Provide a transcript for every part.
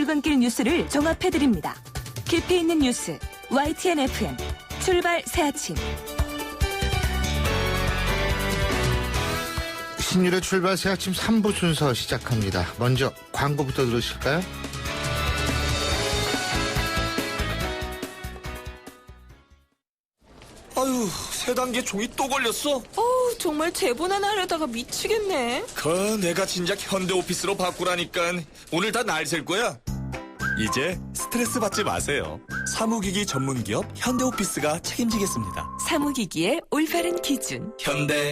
출근길 뉴스를 종합해드립니다. 깊이 있는 뉴스 YTN FM 출발 새아침. 신율의 출발 새아침 3부 순서 시작합니다. 먼저 광고부터 들으실까요? 아유, 세 단계 종이 또 걸렸어? 정말 제본 하나 하려다가 미치겠네. 내가 진작 현대오피스로 바꾸라니까. 오늘 다 날 셀 거야. 이제 스트레스 받지 마세요. 사무기기 전문기업 현대오피스가 책임지겠습니다. 사무기기의 올바른 기준. 현대오피스.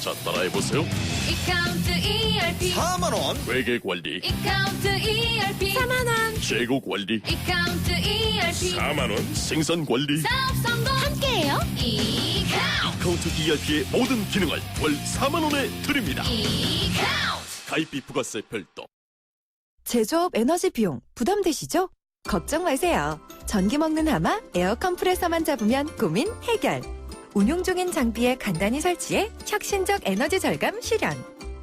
자, 따라해보세요. 이카운트 ERP 4만원. 회계관리, 이카운트 ERP 4만원 재고관리, 이카운트 ERP 4만원, 생산관리, 사업 성공 함께해요. 카운트 ERP의 모든 기능을 월 4만원에 드립니다. 이카운트 가입비 부가세 별도. 제조업 에너지 비용 부담되시죠? 걱정 마세요. 전기 먹는 하마 에어 컴프레서만 잡으면 고민 해결. 운용 중인 장비에 간단히 설치해 혁신적 에너지 절감 실현.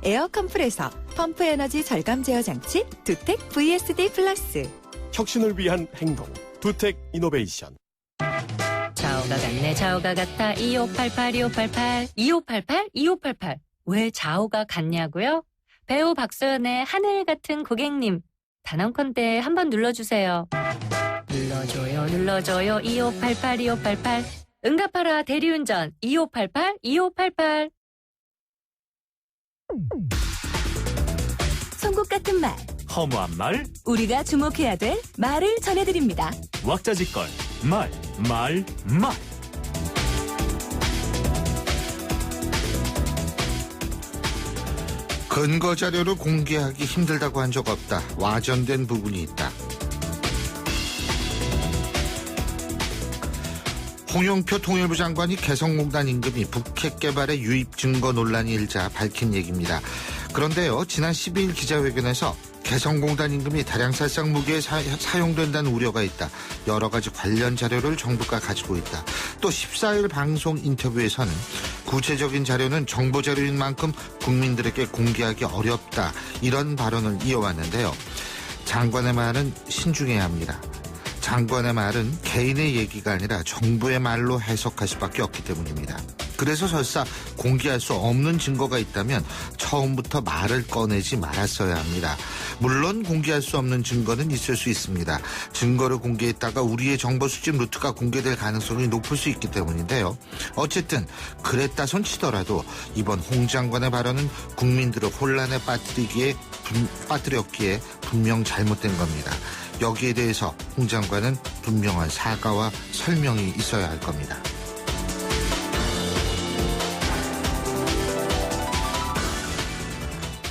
에어 컴프레서 펌프 에너지 절감 제어 장치 두텍 VSD 플러스. 혁신을 위한 행동 두텍 이노베이션. 좌우가 같네 좌우가 같아 2588 2588 2588 2588 왜 좌우가 같냐고요? 배우 박소연의 하늘 같은 고객님 단언컨대 한번 눌러주세요. 눌러줘요 2588 2588 응답하라 대리운전 2588 2588. 송곳 같은 말, 허무한 말, 우리가 주목해야 될 말을 전해드립니다. 왁자지껄, 말. 근거 자료를 공개하기 힘들다고 한 적 없다. 와전된 부분이 있다. 홍영표 통일부 장관이 개성공단 임금이 북핵 개발에 유입 증거 논란이 일자 밝힌 얘기입니다. 그런데요, 지난 12일 기자회견에서 개성공단 임금이 다량 살상 무기에 사용된다는 우려가 있다. 여러 가지 관련 자료를 정부가 가지고 있다. 또 14일 방송 인터뷰에서는 구체적인 자료는 정보 자료인 만큼 국민들에게 공개하기 어렵다. 이런 발언을 이어왔는데요. 장관의 말은 신중해야 합니다. 장관의 말은 개인의 얘기가 아니라 정부의 말로 해석할 수밖에 없기 때문입니다. 그래서 설사 공개할 수 없는 증거가 있다면 처음부터 말을 꺼내지 말았어야 합니다. 물론 공개할 수 없는 증거는 있을 수 있습니다. 증거를 공개했다가 우리의 정보 수집 루트가 공개될 가능성이 높을 수 있기 때문인데요. 어쨌든 그랬다 손 치더라도 이번 홍 장관의 발언은 국민들을 혼란에 빠뜨렸기에 분명 잘못된 겁니다. 여기에 대해서 홍 장관은 분명한 사과와 설명이 있어야 할 겁니다.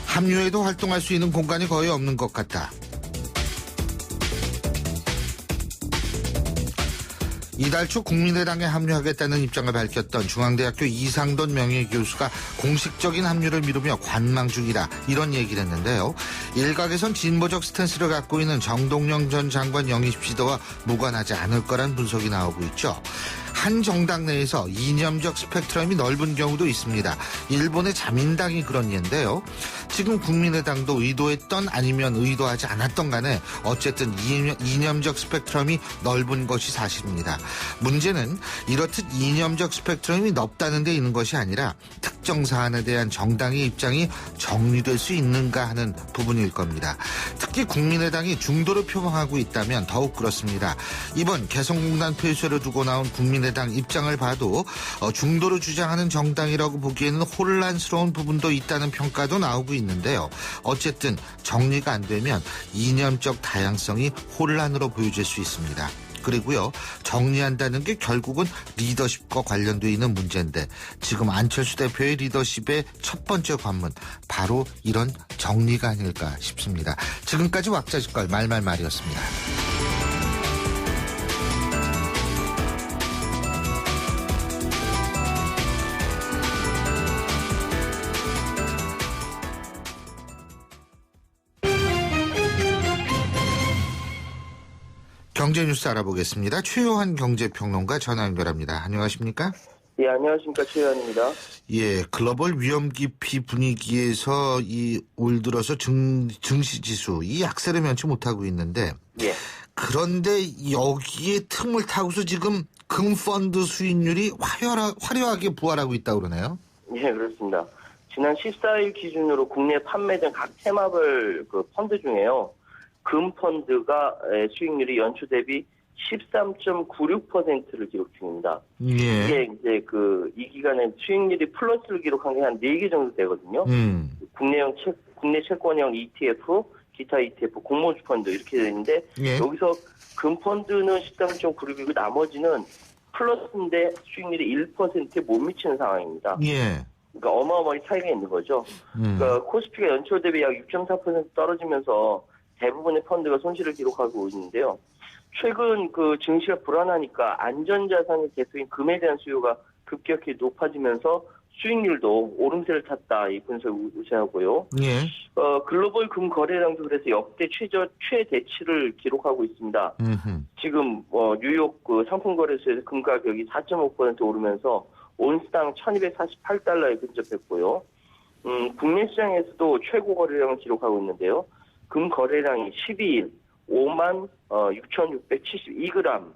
합류해도 활동할 수 있는 공간이 거의 없는 것 같다. 이달 초 국민의당에 합류하겠다는 입장을 밝혔던 중앙대학교 이상돈 명예교수가 공식적인 합류를 미루며 관망 중이다. 이런 얘기를 했는데요. 일각에선 진보적 스탠스를 갖고 있는 정동영 전 장관 영입 시도와 무관하지 않을 거란 분석이 나오고 있죠. 한 정당 내에서 이념적 스펙트럼이 넓은 경우도 있습니다. 일본의 자민당이 그런 예인데요. 지금 국민의당도 의도했던 아니면 의도하지 않았던 간에 어쨌든 이념적 스펙트럼이 넓은 것이 사실입니다. 문제는 이렇듯 이념적 스펙트럼이 넓다는 데 있는 것이 아니라 특정 사안에 대한 정당의 입장이 정리될 수 있는가 하는 부분일 겁니다. 특히 국민의당이 중도를 표방하고 있다면 더욱 그렇습니다. 이번 개성공단 폐쇄를 두고 나온 국민의당 입장을 봐도 중도를 주장하는 정당이라고 보기에는 혼란스러운 부분도 있다는 평가도 나오고 있는데요. 어쨌든 정리가 안 되면 이념적 다양성이 혼란으로 보여질 수 있습니다. 그리고요, 정리한다는 게 결국은 리더십과 관련돼 있는 문제인데 지금 안철수 대표의 리더십의 첫 번째 관문, 바로 이런 정리가 아닐까 싶습니다. 지금까지 왁자지껄 말이었습니다. 경제 뉴스 알아보겠습니다. 최요한 경제평론가 전화 연결합니다. 안녕하십니까? 예, 안녕하십니까. 최 의원입니다. 예, 글로벌 위험 기피 분위기에서 올 들어서 증시 지수 이 약세를 면치 못하고 있는데 예. 그런데 여기에 틈을 타고서 지금 금펀드 수익률이 화려하게 부활하고 있다고 그러네요. 예, 그렇습니다. 지난 14일 기준으로 국내 판매된 각 테마별 그 펀드 중에요. 금펀드가 수익률이 연초 대비 13.96%를 기록 중입니다. 예. 이게 이제 이 기간에 수익률이 플러스를 기록한 게 한 4개 정도 되거든요. 국내 채권형 ETF, 기타 ETF, 공모주 펀드 이렇게 되는데 예. 여기서 금펀드는 13.96이고 나머지는 플러스인데 수익률이 1%에 못 미치는 상황입니다. 예. 그러니까 어마어마하게 차이가 있는 거죠. 그러니까 코스피가 연초 대비 약 6.4% 떨어지면서 대부분의 펀드가 손실을 기록하고 있는데요. 최근 증시가 불안하니까 안전자산의 대수인 금에 대한 수요가 급격히 높아지면서 수익률도 오름세를 탔다 이 분석을 우세하고요. 예. 글로벌 금 거래량도 그래서 역대 최대치를 기록하고 있습니다. 지금 뉴욕 상품 거래소에서 금 가격이 4.5% 오르면서 온스당 1,248달러에 근접했고요. 국내 시장에서도 최고 거래량을 기록하고 있는데요. 금 거래량이 12일 56,672g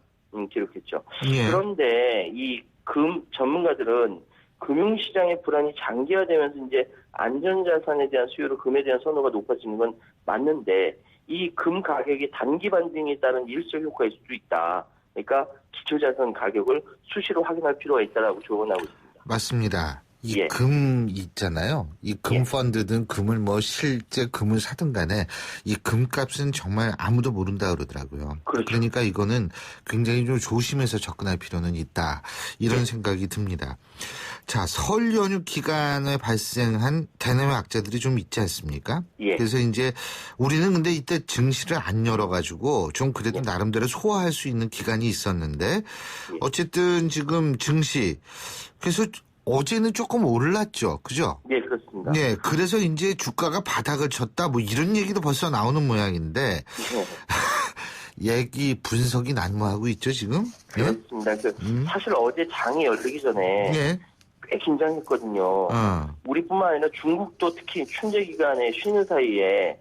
기록했죠. 예. 그런데 이 금 전문가들은 금융시장의 불안이 장기화되면서 이제 안전자산에 대한 수요로 금에 대한 선호가 높아지는 건 맞는데 이 금 가격이 단기 반등에 따른 일시적 효과일 수도 있다. 그러니까 기초자산 가격을 수시로 확인할 필요가 있다라고 조언하고 있습니다. 맞습니다. 이 예. 금 있잖아요. 이 금펀드든 금을 실제 금을 사든 간에 이 금값은 정말 아무도 모른다 그러더라고요. 그렇죠. 그러니까 이거는 굉장히 좀 조심해서 접근할 필요는 있다. 이런 생각이 듭니다. 자, 설 연휴 기간에 발생한 대내외 악재들이 좀 있지 않습니까? 예. 그래서 이제 우리는 근데 이때 증시를 안 열어가지고 좀 그래도 나름대로 소화할 수 있는 기간이 있었는데 어쨌든 지금 증시 그래서 어제는 조금 올랐죠. 그죠? 네, 그렇습니다. 네, 그래서 이제 주가가 바닥을 쳤다 뭐 이런 얘기도 벌써 나오는 모양인데 얘기 분석이 난무하고 있죠, 지금? 그렇습니다. 사실 어제 장이 열리기 전에 예. 꽤 긴장했거든요. 우리뿐만 아니라 중국도 특히 춘제 기간에 쉬는 사이에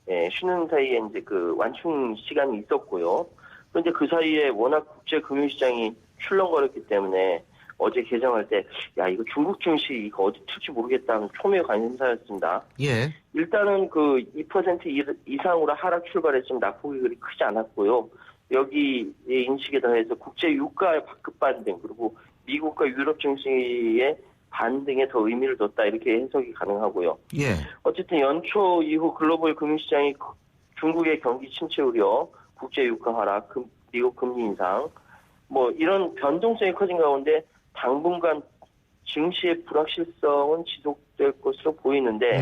이제 완충 시간이 있었고요. 그런데 그 사이에 워낙 국제 금융시장이 출렁거렸기 때문에 어제 개장할 때, 이거 중국 증시 이거 어디 튈지 모르겠다는 초미의 관심사였습니다. 예. 일단은 2% 이상으로 하락 출발했지만 낙폭이 그리 크지 않았고요. 여기 인식에 더해서 국제 유가의 바급 반등, 그리고 미국과 유럽 증시의 반등에 더 의미를 뒀다 이렇게 해석이 가능하고요. 예. 어쨌든 연초 이후 글로벌 금융시장이 중국의 경기 침체 우려, 국제 유가 하락, 미국 금리 인상, 이런 변동성이 커진 가운데 당분간 증시의 불확실성은 지속될 것으로 보이는데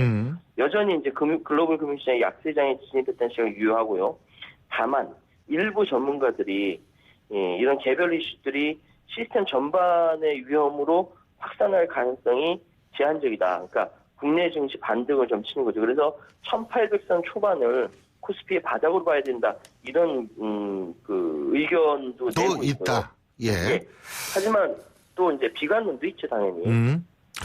여전히 이제 글로벌 금융시장의 약세장에 진입했다는 시각이 유효하고요. 다만 일부 전문가들이 이런 개별 이슈들이 시스템 전반의 위험으로 확산할 가능성이 제한적이다. 그러니까 국내 증시 반등을 좀 치는 거죠. 그래서 1800선 초반을 코스피의 바닥으로 봐야 된다. 이런 의견도 내고 있다. 있어요. 예. 하지만 또 이제 비관론도 있죠, 당연히.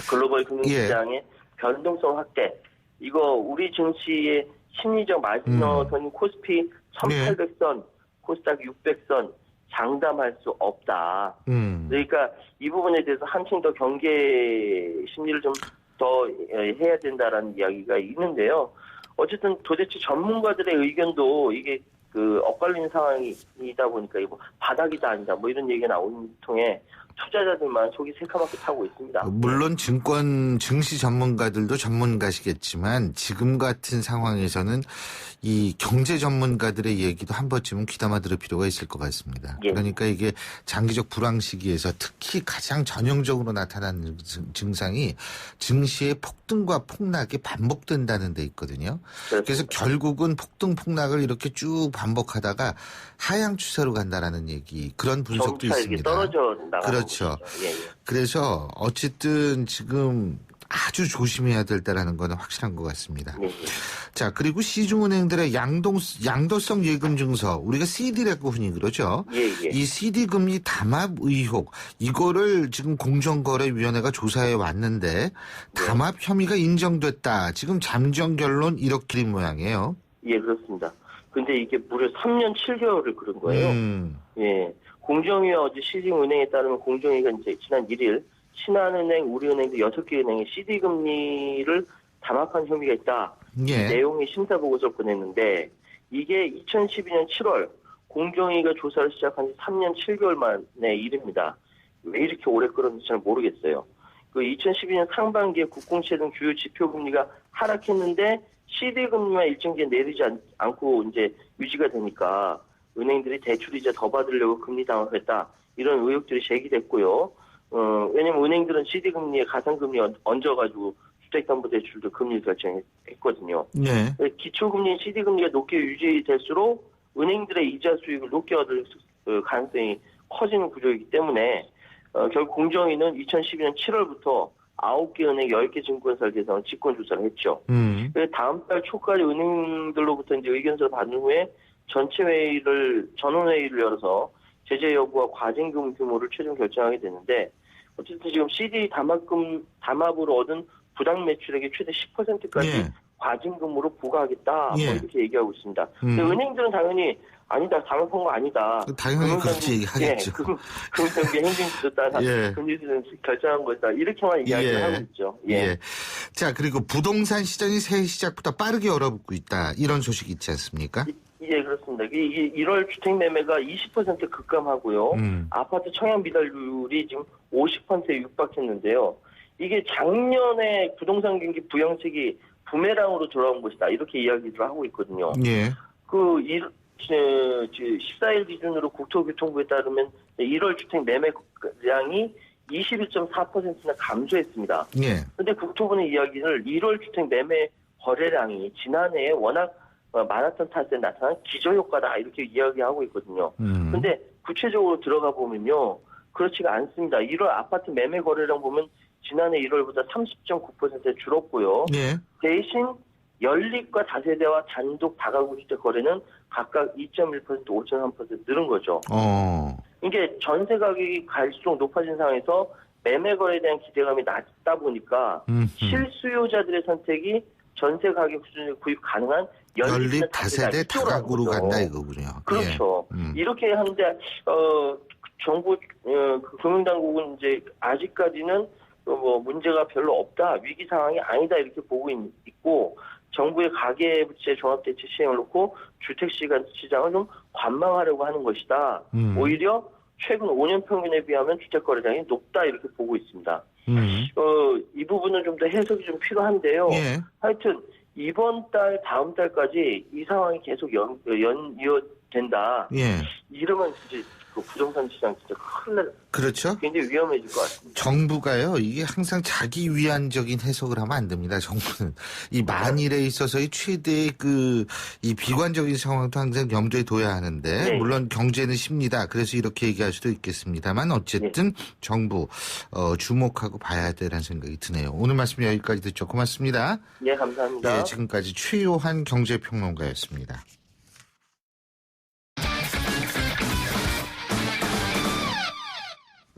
글로벌 금융시장의 변동성 확대. 이거 우리 증시의 심리적 마지노선인 코스피 1800선, 코스닥 600선 장담할 수 없다. 그러니까 이 부분에 대해서 한층 더 경계 심리를 좀 더 해야 된다라는 이야기가 있는데요. 어쨌든 도대체 전문가들의 의견도 이게 엇갈리는 상황이다 보니까 이거 바닥이다 아니다 이런 얘기가 나오는 통에 투자자들만 속이 새카맣게 타고 있습니다. 물론 증시 전문가들도 전문가시겠지만 지금 같은 상황에서는 이 경제 전문가들의 얘기도 한 번쯤은 귀담아 들을 필요가 있을 것 같습니다. 예. 그러니까 이게 장기적 불황 시기에서 특히 가장 전형적으로 나타나는 증상이 증시의 폭등과 폭락이 반복된다는 데 있거든요. 그렇습니다. 그래서 결국은 폭등 폭락을 이렇게 쭉 반복하다가 하향 추세로 간다라는 얘기 그런 분석도 있습니다. 떨어져 나가는 그렇죠. 거죠. 예. 그래서 어쨌든 지금 아주 조심해야 될 때라는 거는 확실한 것 같습니다. 네. 자, 그리고 시중은행들의 양도성 예금 증서, 우리가 CD라고 흔히 그러죠. 예. 이 CD 금리 담합 의혹, 이거를 지금 공정거래위원회가 조사해 왔는데 담합 혐의가 인정됐다. 지금 잠정 결론 이렇게 모양이에요. 예, 그렇습니다. 근데 이게 무려 3년 7개월을 그런 거예요. 예. 공정위와 어제 시중은행에 따르면 공정위가 이제 지난 1일 신한은행, 우리은행 등 6개 은행의 CD 금리를 담합한 혐의가 있다. 예. 내용의 심사 보고서를 보냈는데 이게 2012년 7월 공정위가 조사를 시작한 지 3년 7개월 만의 일입니다. 왜 이렇게 오래 끌었는지 잘 모르겠어요. 그 2012년 상반기에 국공채 등 주요 지표 금리가 하락했는데 CD 금리만 일정 기간 내리지 않고 이제 유지가 되니까 은행들이 대출이자 더 받으려고 금리 담합했다. 이런 의혹들이 제기됐고요. 왜냐면 은행들은 CD 금리에 가상금리 얹어가지고 주택담보대출도 금리 결정했거든요. 네. 기초금리인 CD 금리가 높게 유지될수록 은행들의 이자 수익을 높게 얻을 가능성이 커지는 구조이기 때문에 결국 공정위는 2012년 7월부터 9개 은행 10개 증권사를 대상으로 직권조사를 했죠. 다음 달 초까지 은행들로부터 이제 의견서를 받은 후에 전원회의를 열어서 제재 여부와 과징금 규모를 최종 결정하게 되는데 어쨌든 지금 CD 담합으로 얻은 부당 매출액의 최대 10%까지 과징금으로 부과하겠다. 뭐 이렇게 얘기하고 있습니다. 근데 은행들은 당연히 아니다. 담합한 거 아니다. 당연히 그렇게 얘기하겠죠. 금융당국의 행정지도 따라 금리는 결정한 것이다. 이렇게만 이야기를 하고 있죠. 자, 그리고 부동산 시장이 새해 시작부터 빠르게 얼어붙고 있다. 이런 소식이 있지 않습니까? 예, 그렇습니다. 이게 1월 주택 매매가 20% 급감하고요. 아파트 청약 미달률이 지금 50%에 육박했는데요. 이게 작년에 부동산 경기 부양책이 부메랑으로 돌아온 것이다. 이렇게 이야기를 하고 있거든요. 예. 14일 기준으로 국토교통부에 따르면 1월 주택 매매량이 21.4%나 감소했습니다. 그런데 국토부는 이야기를 1월 주택 매매 거래량이 지난해에 워낙 많았던 탓에 나타난 기저효과다 이렇게 이야기하고 있거든요. 그런데 구체적으로 들어가 보면요. 그렇지가 않습니다. 1월 아파트 매매 거래량 보면 지난해 1월보다 30.9% 줄었고요. 대신 연립과 다세대와 단독 다가구 주택 거래는 각각 2.1%, 5.3% 늘은 거죠. 이게 전세 가격이 갈수록 높아진 상황에서 매매 거래에 대한 기대감이 낮다 보니까 실수요자들의 선택이 전세 가격 수준에 구입 가능한 연립 다세대 다가구로 간다 이거군요. 그렇죠. 이렇게 하는데 정부 금융당국은 이제 아직까지는 뭐 문제가 별로 없다, 위기 상황이 아니다 이렇게 보고 있고 정부의 가계부채 종합대책 시행을 놓고 주택시장을 좀 관망하려고 하는 것이다. 오히려 최근 5년 평균에 비하면 주택 거래량이 높다 이렇게 보고 있습니다. 이 부분은 좀 더 해석이 좀 필요한데요. 하여튼 이번 달, 다음 달까지 이 상황이 계속 연이어된다. 이러면 이제 그 부동산 시장 진짜 큰일 날. 그렇죠. 굉장히 위험해질 것 같습니다. 정부가요, 이게 항상 자기 위안적인 해석을 하면 안 됩니다. 정부는 이 만일에 있어서의 최대의 이 비관적인 상황도 항상 염두에 둬야 하는데, 물론 경제는 쉽니다. 그래서 이렇게 얘기할 수도 있겠습니다만 어쨌든 정부 주목하고 봐야 되라는 생각이 드네요. 오늘 말씀 여기까지 듣죠. 고맙습니다. 네, 감사합니다. 지금까지 최요한 경제평론가였습니다.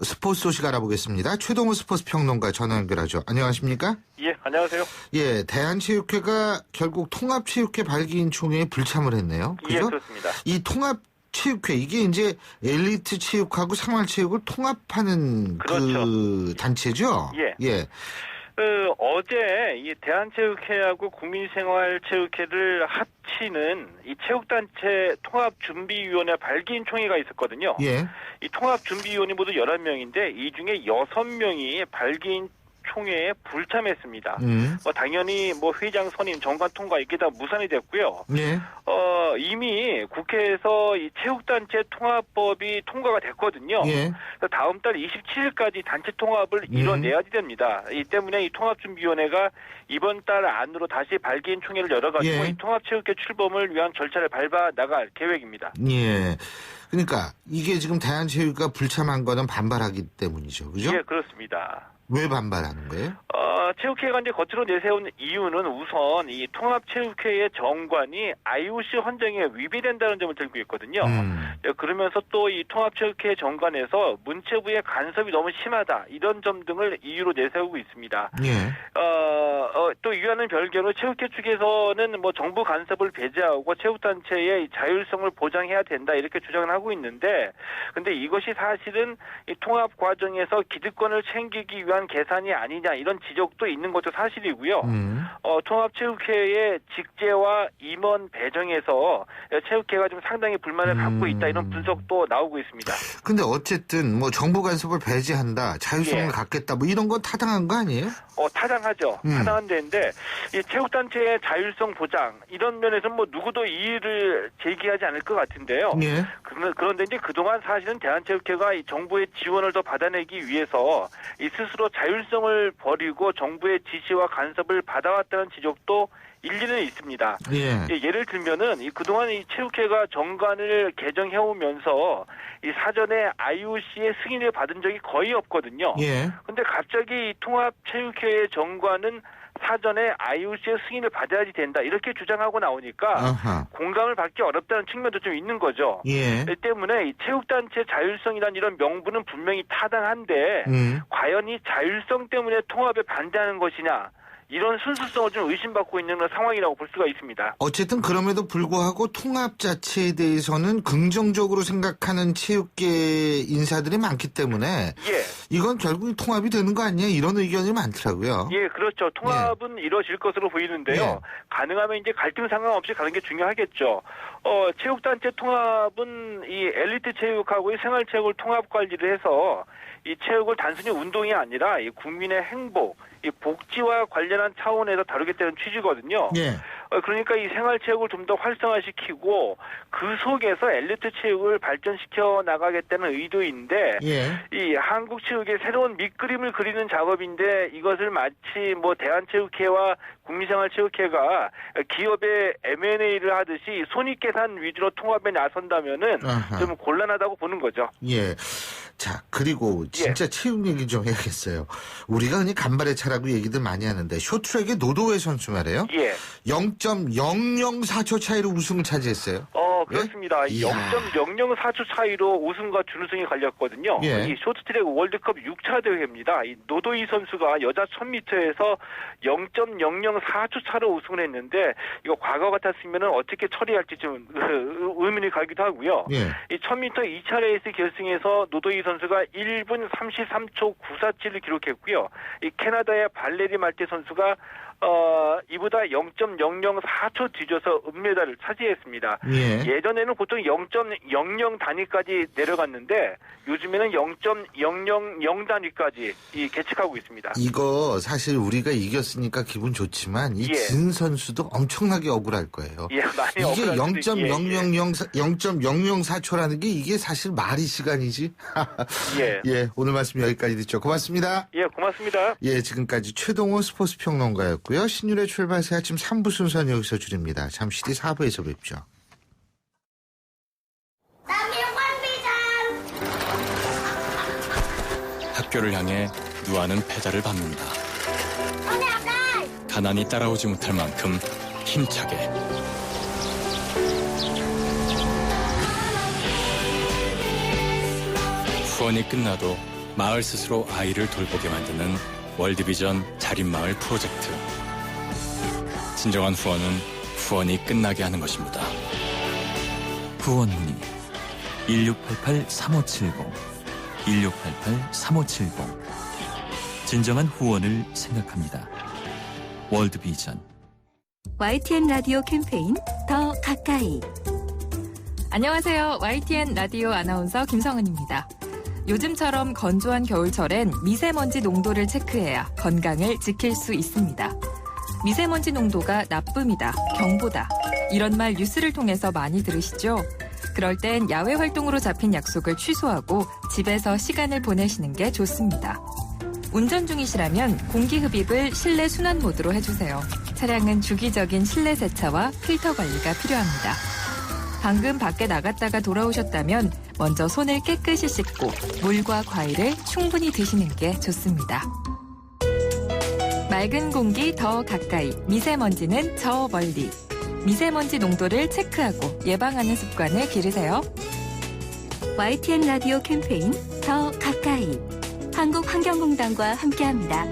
스포츠 소식 알아보겠습니다. 최동호 스포츠 평론가 전화 연결하죠. 안녕하십니까? 예, 안녕하세요. 예, 대한체육회가 결국 통합체육회 발기인 총회에 불참을 했네요. 그죠? 예, 그렇습니다. 이 통합체육회, 이게 이제 엘리트 체육하고 생활체육을 통합하는 그 단체죠? 예. 어제 이 대한체육회하고 국민생활체육회를 합치는 이 체육단체 통합준비위원회 발기인 총회가 있었거든요. 이 통합준비위원이 모두 11명인데 이 중에 6명이 발기인 총회에 불참했습니다. 당연히 회장 선임, 정관 통과 이게 다 무산이 됐고요. 이미 국회에서 이 체육단체 통합법이 통과가 됐거든요. 그래서 다음 달 27일까지 단체 통합을 이뤄내야 됩니다. 이 때문에 이 통합준비위원회가 이번 달 안으로 다시 발기인 총회를 열어가지고 이 통합체육회 출범을 위한 절차를 밟아 나갈 계획입니다. 그러니까 이게 지금 대한체육회가 불참한 거는 반발하기 때문이죠. 그죠? 예, 그렇습니다. 왜 반발하는 거예요? 체육회가 이제 겉으로 내세운 이유는 우선 이 통합체육회의 정관이 IOC 헌정에 위배된다는 점을 들고 있거든요. 그러면서 또 이 통합체육회 정관에서 문체부의 간섭이 너무 심하다 이런 점 등을 이유로 내세우고 있습니다. 예. 또 이와는 별개로 체육회 측에서는 뭐 정부 간섭을 배제하고 체육단체의 자율성을 보장해야 된다 이렇게 주장을 하고 있는데, 근데 이것이 사실은 이 통합 과정에서 기득권을 챙기기 위한 계산이 아니냐 이런 지적도 있는 것도 사실이고요. 통합체육회의 직제와 임원 배정에서 체육회가 좀 상당히 불만을 갖고 있다 이런 분석도 나오고 있습니다. 근데 어쨌든 뭐 정부 간섭을 배제한다, 자율성을 갖겠다 뭐 이런 건 타당한 거 아니에요? 타당하죠. 타당한 데인데 이 체육단체의 자율성 보장 이런 면에서는 뭐 누구도 이의를 제기하지 않을 것 같은데요. 예. 그런데 이제 그동안 사실은 대한체육회가 이 정부의 지원을 더 받아내기 위해서 이 스스로 자율성을 버리고 정부의 지시와 간섭을 받아왔다는 지적도 일리는 있습니다. 예를 들면은 그동안 이 체육회가 정관을 개정해오면서 이 사전에 IOC의 승인을 받은 적이 거의 없거든요. 근데 갑자기 이 통합체육회의 정관은 사전에 IOC의 승인을 받아야지 된다 이렇게 주장하고 나오니까 공감을 받기 어렵다는 측면도 좀 있는 거죠. 때문에 이 체육단체 자율성이라는 이런 명분은 분명히 타당한데 과연 이 자율성 때문에 통합에 반대하는 것이냐 이런 순수성을 좀 의심받고 있는 상황이라고 볼 수가 있습니다. 어쨌든 그럼에도 불구하고 통합 자체에 대해서는 긍정적으로 생각하는 체육계 인사들이 많기 때문에 이건 결국 통합이 되는 거 아니냐 이런 의견이 많더라고요. 예, 그렇죠. 통합은 이루어질 것으로 보이는데요. 가능하면 이제 갈등 상황 없이 가는 게 중요하겠죠. 체육단체 통합은 이 엘리트 체육하고 이 생활체육을 통합 관리를 해서 이 체육을 단순히 운동이 아니라 이 국민의 행복, 이 복지와 관련한 차원에서 다루겠다는 취지거든요. 그러니까 이 생활체육을 좀 더 활성화시키고 그 속에서 엘리트 체육을 발전시켜 나가겠다는 의도인데 이 한국 체육의 새로운 밑그림을 그리는 작업인데 이것을 마치 뭐 대한체육회와 국민생활체육회가 기업의 M&A를 하듯이 손익계산 위주로 통합에 나선다면은 좀 곤란하다고 보는 거죠. 자, 그리고 진짜 체육 얘기 좀 해야겠어요. 우리가 흔히 간발의 차라고 얘기들 많이 하는데 쇼트트랙의 노도회 선수 말이에요. 0.004초 차이로 우승을 차지했어요. 그렇습니다. 0.004초 차이로 우승과 준우승이 갈렸거든요. 이 쇼트트랙 월드컵 6차 대회입니다. 이 노도희 선수가 여자 1000m에서 0.004초 차로 우승을 했는데 이거 과거 같았으면 어떻게 처리할지 좀 의문이 가기도 하고요. 이 1000m 2차 레이스 결승에서 노도희 선수가 1분 33초 947을 기록했고요. 이 캐나다의 발레리 말테 선수가 이보다 0.004초 뒤져서 은메달을 차지했습니다. 예전에는 보통 0.00 단위까지 내려갔는데 요즘에는 0.000 단위까지 계측하고 있습니다. 이거 사실 우리가 이겼으니까 기분 좋지만 이 진 선수도 엄청나게 억울할 거예요. 많이 이게 0.004초라는 게 이게 사실 말이 시간이지. 오늘 말씀 여기까지 듣죠. 고맙습니다. 고맙습니다. 지금까지 최동호 스포츠 평론가였고요. 신율의 출발새 아침 3부 순서는 여기서 줄입니다. 잠시 뒤 4부에서 뵙죠. 학교를 향해 누아는 패자를 밟는다. 가난이 따라오지 못할 만큼 힘차게. 후원이 끝나도 마을 스스로 아이를 돌보게 만드는 월드비전 자립마을 프로젝트. 진정한 후원은 후원이 끝나게 하는 것입니다. 후원 문의 1688-3570 1688-3570 진정한 후원을 생각합니다. 월드비전. YTN 라디오 캠페인 더 가까이. 안녕하세요. YTN 라디오 아나운서 김성은입니다. 요즘처럼 건조한 겨울철엔 미세먼지 농도를 체크해야 건강을 지킬 수 있습니다. 미세먼지 농도가 나쁨이다, 경보다. 이런 말 뉴스를 통해서 많이 들으시죠? 그럴 땐 야외 활동으로 잡힌 약속을 취소하고 집에서 시간을 보내시는 게 좋습니다. 운전 중이시라면 공기 흡입을 실내 순환 모드로 해주세요. 차량은 주기적인 실내 세차와 필터 관리가 필요합니다. 방금 밖에 나갔다가 돌아오셨다면 먼저 손을 깨끗이 씻고 물과 과일을 충분히 드시는 게 좋습니다. 맑은 공기 더 가까이, 미세먼지는 저 멀리. 미세먼지 농도를 체크하고 예방하는 습관을 기르세요. YTN 라디오 캠페인 더 가까이. 한국환경공단과 함께합니다.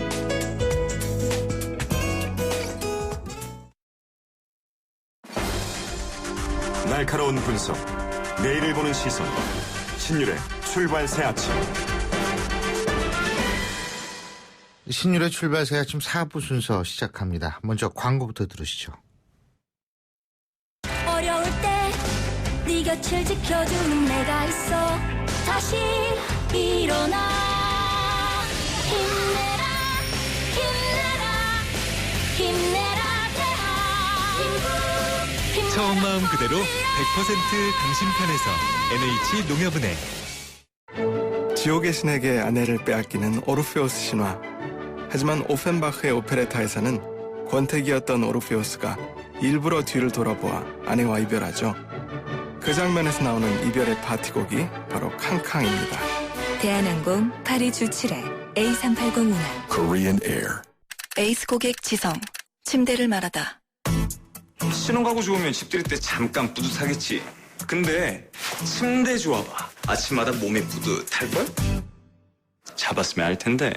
날카로운 분석, 내일을 보는 시선, 신율의 출발 새 아침. 신율의 출발 새 아침 4부 순서 시작합니다. 먼저 광고부터 들으시죠. 어려울 때 네 곁을 지켜주는 내가 있어. 다시 일어나. 힘내라 힘내라 힘내라 대한. 처음 마음 그대로 100% 당신 편에서 NH 농협은행. 지옥의 신에게 아내를 빼앗기는 오르페우스 신화. 하지만 오펜바흐의 오페레타에서는 권태기였던 오르페우스가 일부러 뒤를 돌아보아 아내와 이별하죠. 그 장면에서 나오는 이별의 파티곡이 바로 캉캉입니다. 대한항공 파리 주출해 A380 운항. Korean Air. 에이스 고객 지성. 침대를 말하다. 신혼가구 좋으면 집들이 때 잠깐 뿌듯하겠지. 근데 침대 좋아봐. 아침마다 몸이 뿌듯할걸? 잡았으면 알 텐데.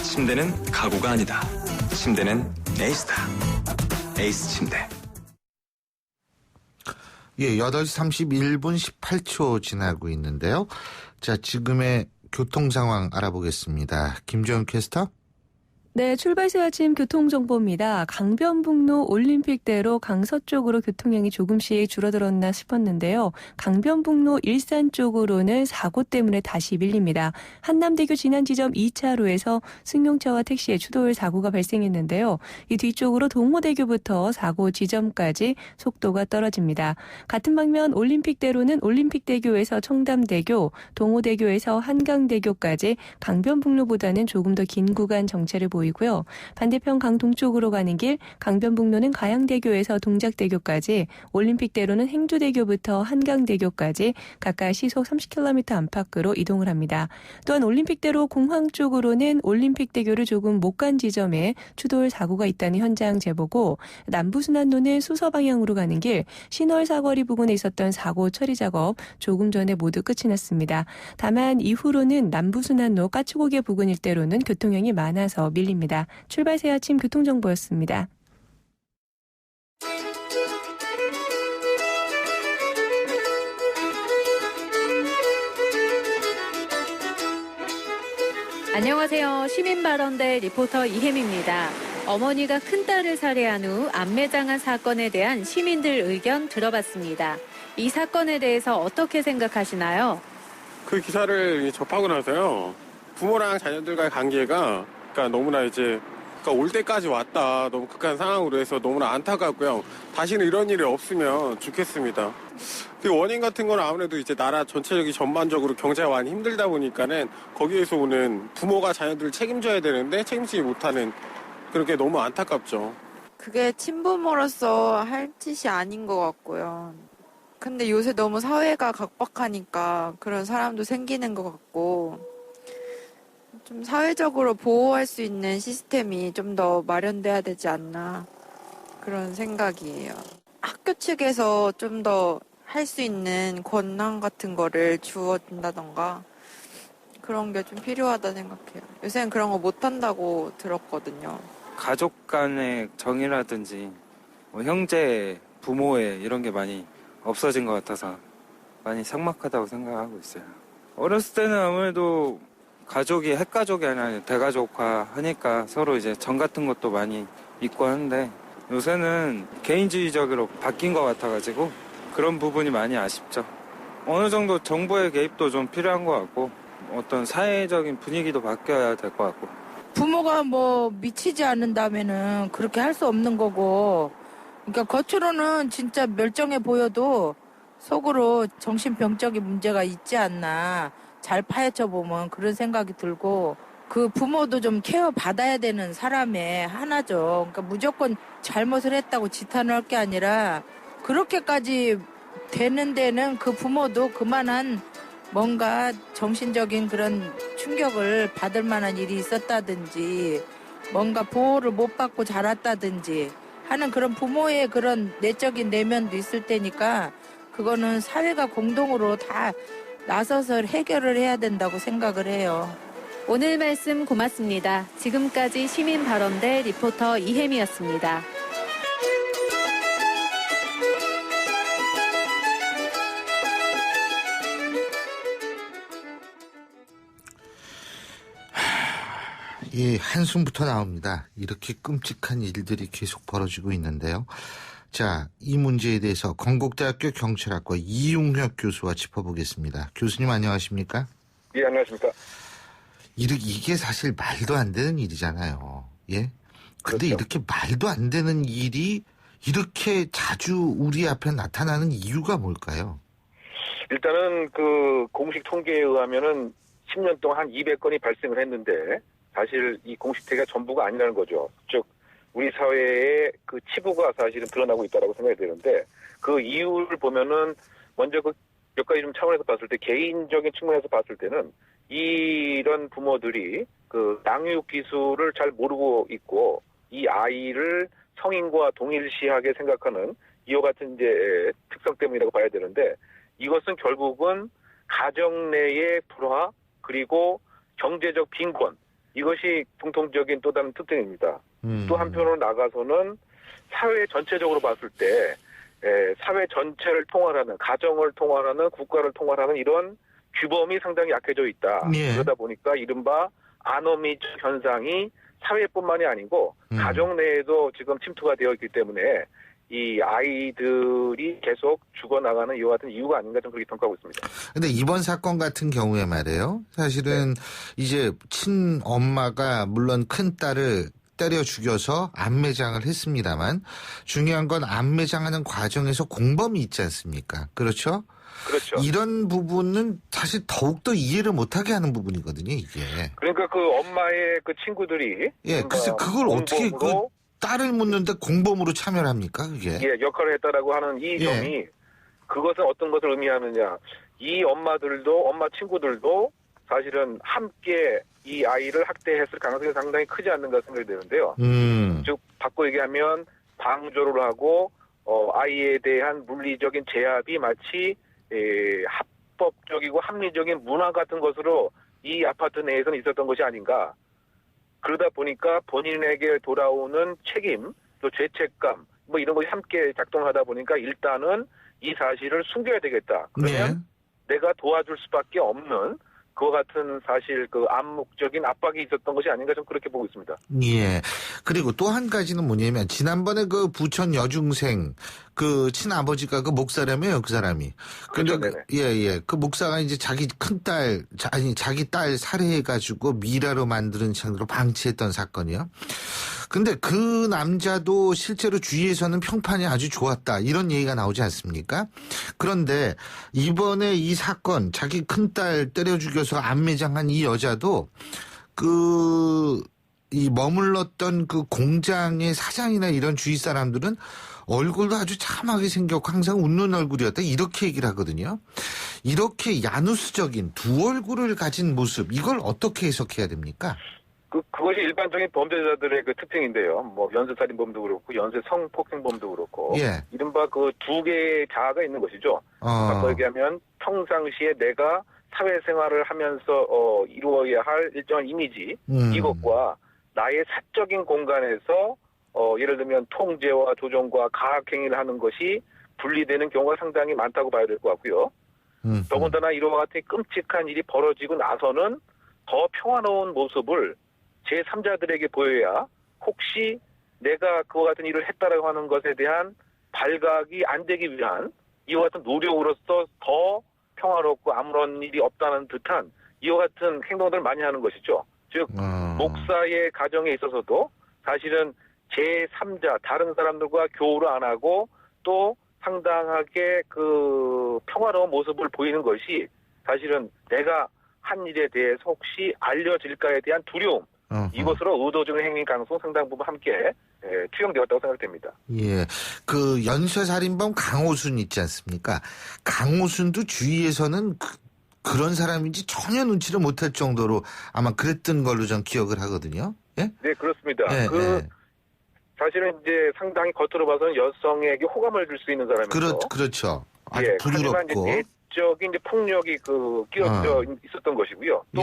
침대는 가구가 아니다. 침대는 에이스다. 에이스 침대. 예, 8시 31분 18초 지나고 있는데요. 자, 지금의 교통 상황 알아보겠습니다. 김지영 캐스터. 네, 출발새 아침 교통정보입니다. 강변북로 올림픽대로 강서쪽으로 교통량이 조금씩 줄어들었나 싶었는데요. 강변북로 일산 쪽으로는 사고 때문에 다시 밀립니다. 한남대교 지난 지점 2차로에서 승용차와 택시의 추돌 사고가 발생했는데요. 이 뒤쪽으로 동호대교부터 사고 지점까지 속도가 떨어집니다. 같은 방면 올림픽대로는 올림픽대교에서 청담대교, 동호대교에서 한강대교까지 강변북로보다는 조금 더 긴 구간 정체를 보이고요. 반대편 강동쪽으로 가는 길 강변북로는 가양대교에서 동작대교까지, 올림픽대로는 행주대교부터 한강대교까지 각각 시속 30km 안팎으로 이동을 합니다. 또한 올림픽대로 공항 쪽으로는 올림픽대교를 조금 못 간 지점에 추돌 사고가 있다는 현장 제보고, 남부순환로는 수서 방향으로 가는 길 신월 사거리 부근에 있었던 사고 처리 작업 조금 전에 모두 끝이 났습니다. 다만 이후로는 남부순환로 까치고개 부근 일대로는 교통량이 많아서 밀립니다. 출발 새 아침 교통정보였습니다. 안녕하세요. 시민발언대 리포터 이혜미입니다. 어머니가 큰딸을 살해한 후 암매장한 사건에 대한 시민들 의견 들어봤습니다. 이 사건에 대해서 어떻게 생각하시나요? 그 기사를 접하고 나서요. 부모랑 자녀들과의 관계가 너무나 올 때까지 왔다. 너무 극한 상황으로 해서 너무나 안타깝고요. 다시는 이런 일이 없으면 좋겠습니다. 그 원인 같은 건 아무래도 나라 전체적인 전반적으로 경제가 많이 힘들다 보니까는 거기에서 오는 부모가 자녀들을 책임져야 되는데 책임지지 못하는 그런 게 너무 안타깝죠. 그게 친부모로서 할 짓이 아닌 것 같고요. 근데 요새 너무 사회가 각박하니까 그런 사람도 생기는 것 같고, 좀 사회적으로 보호할 수 있는 시스템이 좀 더 마련돼야 되지 않나, 그런 생각이에요. 학교 측에서 좀 더 할 수 있는 권한 같은 거를 주어준다던가 그런 게 좀 필요하다 생각해요. 요새는 그런 거 못한다고 들었거든요. 가족 간의 정이라든지 형제, 부모의 이런 게 많이 없어진 것 같아서 많이 삭막하다고 생각하고 있어요. 어렸을 때는 아무래도 가족이 핵가족이 아니라 대가족화 하니까 서로 정 같은 것도 많이 있고 하는데, 요새는 개인주의적으로 바뀐 것 같아가지고 그런 부분이 많이 아쉽죠. 어느 정도 정부의 개입도 좀 필요한 것 같고, 어떤 사회적인 분위기도 바뀌어야 될 것 같고. 부모가 미치지 않는다면은 그렇게 할 수 없는 거고, 그러니까 겉으로는 진짜 멀쩡해 보여도 속으로 정신병적인 문제가 있지 않나, 잘 파헤쳐 보면 그런 생각이 들고, 그 부모도 좀 케어 받아야 되는 사람의 하나죠. 그러니까 무조건 잘못을 했다고 지탄할 게 아니라, 그렇게까지 되는 데는 그 부모도 그만한 뭔가 정신적인 그런 충격을 받을 만한 일이 있었다든지, 뭔가 보호를 못 받고 자랐다든지 하는 그런 부모의 그런 내적인 내면도 있을 테니까 그거는 사회가 공동으로 다 나서서 해결을 해야 된다고 생각을 해요. 오늘 말씀 고맙습니다. 지금까지 시민발언대 리포터 이혜미였습니다. 예, 한숨부터 나옵니다. 이렇게 끔찍한 일들이 계속 벌어지고 있는데요. 자, 이 문제에 대해서 건국대학교 경찰학과 이용혁 교수와 짚어보겠습니다. 교수님 안녕하십니까? 예, 안녕하십니까? 이게 사실 말도 안 되는 일이잖아요. 예? 근데 그렇죠. 이렇게 말도 안 되는 일이 이렇게 자주 우리 앞에 나타나는 이유가 뭘까요? 일단은 그 공식 통계에 의하면은 10년 동안 한 200건이 발생을 했는데 사실 이 공식태가 전부가 아니라는 거죠. 즉 우리 사회의 그 치부가 사실은 드러나고 있다라고 생각이 되는데 그 이유를 보면은 먼저 그 몇 가지 좀 차원에서 봤을 때 개인적인 측면에서 봤을 때는 이런 부모들이 그 양육 기술을 잘 모르고 있고 이 아이를 성인과 동일시하게 생각하는 이와 같은 이제 특성 때문이라고 봐야 되는데 이것은 결국은 가정 내의 불화 그리고 경제적 빈곤 이것이 공통적인 또 다른 특징입니다. 또 한편으로 나가서는 사회 전체적으로 봤을 때 사회 전체를 통할하는 가정을 통할하는 국가를 통할하는 이런 규범이 상당히 약해져 있다. 예. 그러다 보니까 이른바 아노미적 현상이 사회뿐만이 아니고 가정 내에도 지금 침투가 되어 있기 때문에 이 아이들이 계속 죽어나가는 이와 같은 이유가 아닌가 좀 그렇게 평가하고 있습니다. 근데 이번 사건 같은 경우에 말이에요. 사실은 이제 친엄마가 물론 큰딸을 때려 죽여서 암매장을 했습니다만 중요한 건 암매장하는 과정에서 공범이 있지 않습니까? 그렇죠? 그렇죠. 이런 부분은 사실 더욱더 이해를 못하게 하는 부분이거든요, 이게. 그러니까 그 엄마의 그 친구들이 예, 글쎄 그걸 어떻게 그 딸을 묻는데 공범으로 참여를 합니까, 그게? 예, 역할을 했다라고 하는 이 점이 그것은 어떤 것을 의미하느냐. 이 엄마들도 엄마 친구들도 사실은 함께 이 아이를 학대했을 가능성이 상당히 크지 않는가 생각이 되는데요. 즉 바꿔 얘기하면 방조를 하고 아이에 대한 물리적인 제압이 마치 합법적이고 합리적인 문화 같은 것으로 이 아파트 내에서는 있었던 것이 아닌가. 그러다 보니까 본인에게 돌아오는 책임, 또 죄책감, 뭐 이런 것이 함께 작동하다 보니까 일단은 이 사실을 숨겨야 되겠다. 그러면 내가 도와줄 수밖에 없는 그와 같은 사실 그 암묵적인 압박이 있었던 것이 아닌가 좀 그렇게 보고 있습니다. 예. 그리고 또 한 가지는 뭐냐면 지난번에 그 부천 여중생 그 친아버지가 그 목사라며요, 그 사람이. 근데 그렇죠, 그 목사가 이제 자기 큰딸 자기 딸 살해해가지고 미라로 만드는 식으로 방치했던 사건이요. 근데 그 남자도 실제로 주위에서는 평판이 아주 좋았다 이런 얘기가 나오지 않습니까? 그런데 이번에 이 사건 자기 큰딸 때려 죽여서 암매장한 이 여자도 이 머물렀던 그 공장의 사장이나 이런 주위 사람들은 얼굴도 아주 참하게 생겼고 항상 웃는 얼굴이었다 이렇게 얘기를 하거든요. 이렇게 야누스적인 두 얼굴을 가진 모습 이걸 어떻게 해석해야 됩니까? 그것이 일반적인 범죄자들의 그 특징인데요. 뭐 연쇄살인범도 그렇고 연쇄 성폭행범도 그렇고 이른바 그 두 개의 자아가 있는 것이죠. 바꿔 얘기하면 평상시에 내가 사회생활을 하면서 이루어야 할 일정한 이미지 이것과 나의 사적인 공간에서 예를 들면 통제와 조종과 가학행위를 하는 것이 분리되는 경우가 상당히 많다고 봐야 될 것 같고요. 더군다나 이와 같은 끔찍한 일이 벌어지고 나서는 더 평화로운 모습을 제3자들에게 보여야 혹시 내가 그와 같은 일을 했다라고 하는 것에 대한 발각이 안 되기 위한 이와 같은 노력으로서 더 평화롭고 아무런 일이 없다는 듯한 이와 같은 행동들을 많이 하는 것이죠. 즉 목사의 가정에 있어서도 사실은 제3자 다른 사람들과 교우를 안 하고 또 상당하게 그 평화로운 모습을 보이는 것이 사실은 내가 한 일에 대해서 혹시 알려질까에 대한 두려움 이것으로 의도적인 행위 가능성 상당 부분 함께 투영되었다고 생각됩니다. 예, 그 연쇄살인범 강호순 있지 않습니까? 강호순도 주위에서는 그런 사람인지 전혀 눈치를 못할 정도로 아마 그랬던 걸로 전 기억을 하거든요. 예? 네, 그렇습니다. 네, 네. 사실은 이제 상당히 겉으로 봐서는 여성에게 호감을 줄 수 있는 사람이죠. 그렇죠. 아주 예, 부드럽고. 하지만 이제 내적인 이제 폭력이 끼어져 있었던 것이고요. 또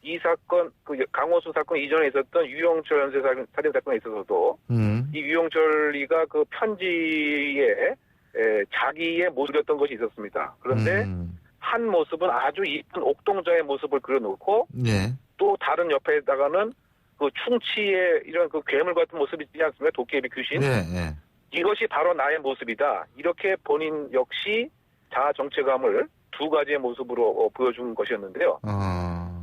이 사건, 강호수 사건 이전에 있었던 유영철 연쇄 살인 사건에 있어서도 이 유영철이가 그 편지에 자기의 모습이었던 것이 있었습니다. 그런데 한 모습은 아주 이쁜 옥동자의 모습을 그려놓고 또 다른 옆에다가는 그 충치의 이런 그 괴물 같은 모습이 있지 않습니까? 도깨비 귀신. 이것이 바로 나의 모습이다. 이렇게 본인 역시 자아 정체감을 두 가지의 모습으로 보여준 것이었는데요.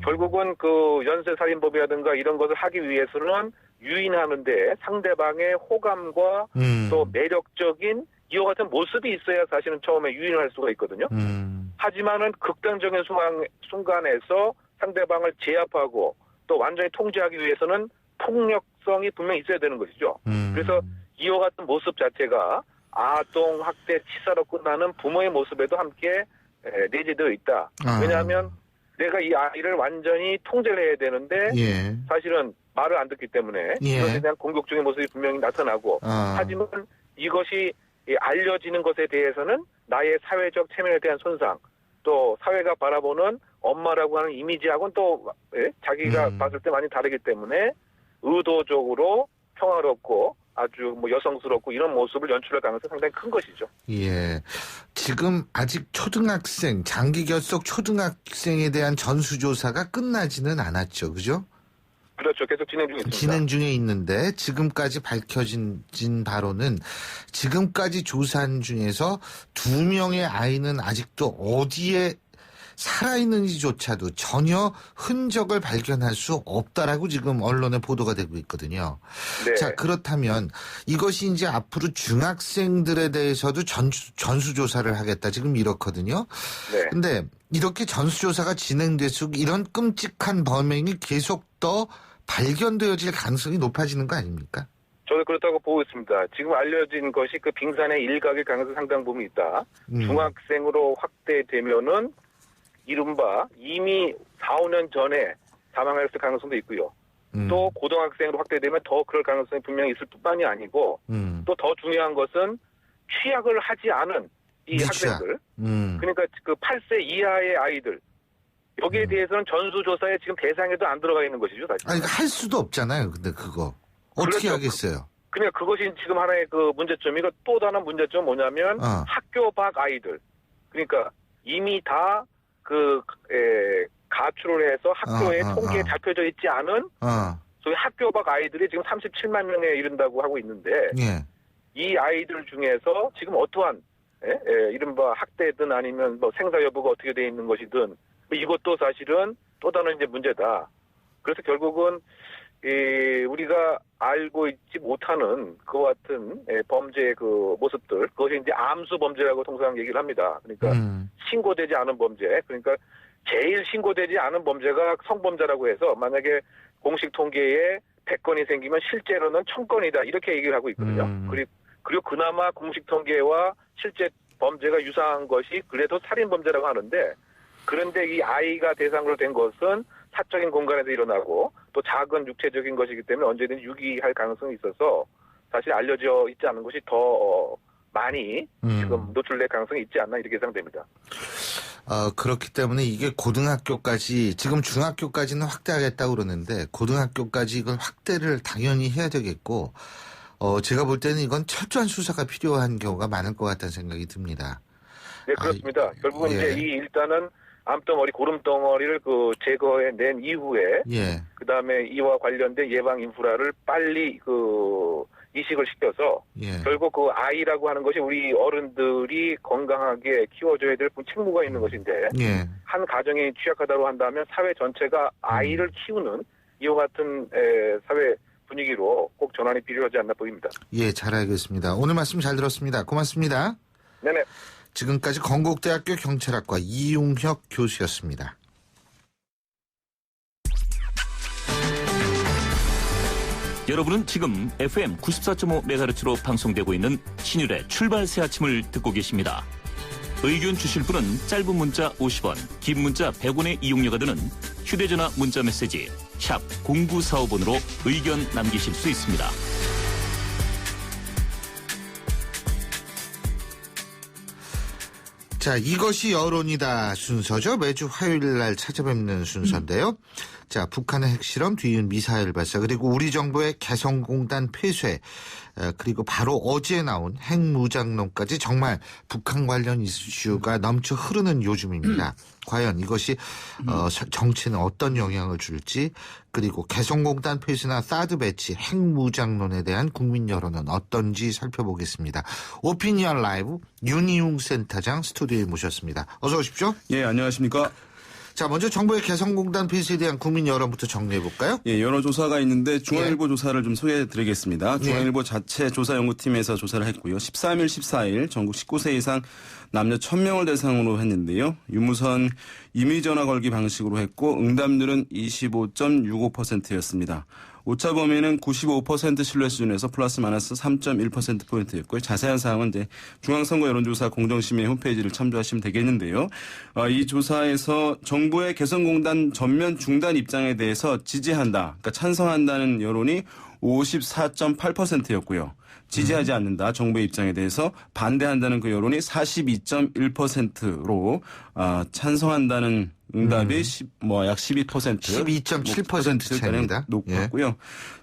결국은 그 연쇄살인범이라든가 이런 것을 하기 위해서는 유인하는데 상대방의 호감과 또 매력적인 이와 같은 모습이 있어야 사실은 처음에 유인할 수가 있거든요. 하지만은 극단적인 순간에서 상대방을 제압하고 또 완전히 통제하기 위해서는 폭력성이 분명히 있어야 되는 것이죠. 그래서 이와 같은 모습 자체가 아동 학대 치사로 끝나는 부모의 모습에도 함께 내재되어 있다. 왜냐하면 내가 이 아이를 완전히 통제를 해야 되는데 사실은 말을 안 듣기 때문에 이것에 대한 공격적인 모습이 분명히 나타나고 하지만 이것이 알려지는 것에 대해서는 나의 사회적 체면에 대한 손상 또 사회가 바라보는 엄마라고 하는 이미지하고는 또 자기가 봤을 때 많이 다르기 때문에 의도적으로 평화롭고 아주 여성스럽고 이런 모습을 연출할 가능성이 상당히 큰 것이죠. 예. 지금 아직 초등학생, 장기 결석 초등학생에 대한 전수조사가 끝나지는 않았죠. 그죠? 그렇죠. 계속 진행 중에 있습니다. 진행 중에 있는데 지금까지 밝혀진 바로는 지금까지 조사한 중에서 2명의 아이는 아직도 어디에 살아있는지조차도 전혀 흔적을 발견할 수 없다라고 지금 언론에 보도가 되고 있거든요. 자, 그렇다면 이것이 이제 앞으로 중학생들에 대해서도 전수조사를 하겠다. 지금 이렇거든요. 근데 이렇게 전수조사가 진행될수록 이런 끔찍한 범행이 계속 더 발견되어질 가능성이 높아지는 거 아닙니까? 저도 그렇다고 보고 있습니다. 지금 알려진 것이 그 빙산의 일각의 가능성이 상당 부분 있다. 중학생으로 확대되면은 이른바 이미 4, 5년 전에 사망할 가능성도 있고요. 또 고등학생으로 확대되면 더 그럴 가능성이 분명히 있을 뿐만이 아니고 또 더 중요한 것은 취약을 하지 않은 이 학생들 그러니까 그 8세 이하의 아이들 여기에 대해서는 전수조사에 지금 대상에도 안 들어가 있는 것이죠. 사실. 아니 할 수도 없잖아요. 근데 그거 어떻게 하겠어요? 그러니까 그것이 지금 하나의 그 문제점이고 또 다른 문제점은 뭐냐면 학교 밖 아이들 그러니까 이미 다 가출을 해서 학교에 통계에 잡혀져 있지 않은 소위 학교 밖 아이들이 지금 37만 명에 이른다고 하고 있는데 이 아이들 중에서 지금 어떠한 이른바 학대든 아니면 생사 여부가 어떻게 돼 있는 것이든 이것도 사실은 또 다른 이제 문제다. 그래서 결국은 우리가 알고 있지 못하는 그와 같은 범죄의 그 모습들, 그것이 이제 암수 범죄라고 통상 얘기를 합니다. 그러니까 신고되지 않은 범죄, 그러니까 제일 신고되지 않은 범죄가 성범죄라고 해서 만약에 공식 통계에 100건이 생기면 실제로는 1000건이다 이렇게 얘기를 하고 있거든요. 그리고 그나마 공식 통계와 실제 범죄가 유사한 것이 그래도 살인 범죄라고 하는데 그런데 이 아이가 대상으로 된 것은 사적인 공간에서 일어나고 또 작은 육체적인 것이기 때문에 언제든지 유기할 가능성이 있어서 사실 알려져 있지 않은 것이 더 많이 지금 노출될 가능성이 있지 않나 이렇게 예상됩니다. 그렇기 때문에 이게 고등학교까지 지금 중학교까지는 확대하겠다고 그러는데 고등학교까지 이걸 확대를 당연히 해야 되겠고 제가 볼 때는 이건 철저한 수사가 필요한 경우가 많을 것 같다는 생각이 듭니다. 네, 그렇습니다. 결국은 이제 일단은 암덩어리, 고름덩어리를 제거해낸 이후에, 그 다음에 이와 관련된 예방 인프라를 빨리 이식을 시켜서, 결국 그 아이라고 하는 것이 우리 어른들이 건강하게 키워줘야 될 책무가 있는 것인데, 한 가정이 취약하다고 한다면 사회 전체가 아이를 키우는 이와 같은 사회 분위기로 꼭 전환이 필요하지 않나 보입니다. 예, 잘 알겠습니다. 오늘 말씀 잘 들었습니다. 고맙습니다. 네네. 지금까지 건국대학교 경찰학과 이용혁 교수였습니다. 여러분은 지금 FM 94.5MHz로 방송되고 있는 신율의 출발 새 아침을 듣고 계십니다. 의견 주실 분은 짧은 문자 50원, 긴 문자 100원의 이용료가 드는 휴대전화 문자메시지 샵 0945번으로 의견 남기실 수 있습니다. 자, 이것이 여론이다 순서죠. 매주 화요일 날 찾아뵙는 순서인데요. 자, 북한의 핵실험, 뒤이은 미사일 발사, 그리고 우리 정부의 개성공단 폐쇄, 그리고 바로 어제 나온 핵무장론까지 정말 북한 관련 이슈가 넘쳐 흐르는 요즘입니다. 과연 이것이 정치는 어떤 영향을 줄지, 그리고 개성공단 폐쇄나 사드 배치, 핵무장론에 대한 국민 여론은 어떤지 살펴보겠습니다. 오피니언 라이브 윤희웅 센터장 스튜디오에 모셨습니다. 어서 오십시오. 예, 안녕하십니까. 자, 먼저 정부의 개성공단 폐쇄에 대한 국민 여론부터 정리해볼까요? 예, 여러 조사가 있는데 중앙일보 조사를 좀 소개해드리겠습니다. 중앙일보 자체 조사연구팀에서 조사를 했고요. 13일, 14일 전국 19세 이상 남녀 1000명을 대상으로 했는데요. 유무선 임의전화 걸기 방식으로 했고 응답률은 25.65%였습니다. 오차 범위는 95% 신뢰 수준에서 플러스 마이너스 3.1%포인트였고요. 자세한 사항은 이제 중앙선거 여론조사 공정심의 홈페이지를 참조하시면 되겠는데요. 이 조사에서 정부의 개성공단 전면 중단 입장에 대해서 지지한다, 그러니까 찬성한다는 여론이 54.8%였고요. 지지하지 않는다, 정부의 입장에 대해서 반대한다는 그 여론이 42.1%로 찬성한다는 응답이 약 12%. 12.7% 차이입니다. 높았고요. 예.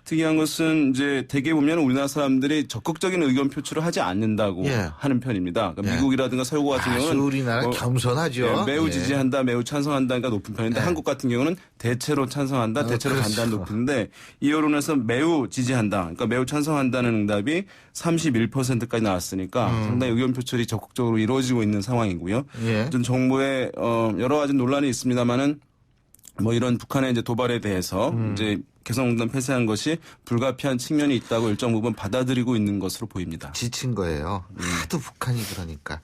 특이한 것은 이제 대개 보면 우리나라 사람들이 적극적인 의견 표출을 하지 않는다고 하는 편입니다. 그러니까 미국이라든가 서구 같은 경우는 우리나라 겸손하죠. 매우 지지한다, 매우 찬성한다가 높은 편인데 한국 같은 경우는 대체로 찬성한다, 대체로 반대한다 높은데 이 여론에서 매우 지지한다, 그러니까 매우 찬성한다는 응답이 31%까지 나왔으니까 상당히 의견 표출이 적극적으로 이루어지고 있는 상황이고요. 좀 정부의 여러 가지 논란이 있습니다만은 이런 북한의 이제 도발에 대해서 이제 개성공단 폐쇄한 것이 불가피한 측면이 있다고 일정 부분 받아들이고 있는 것으로 보입니다. 지친 거예요. 하도 북한이 그러니까.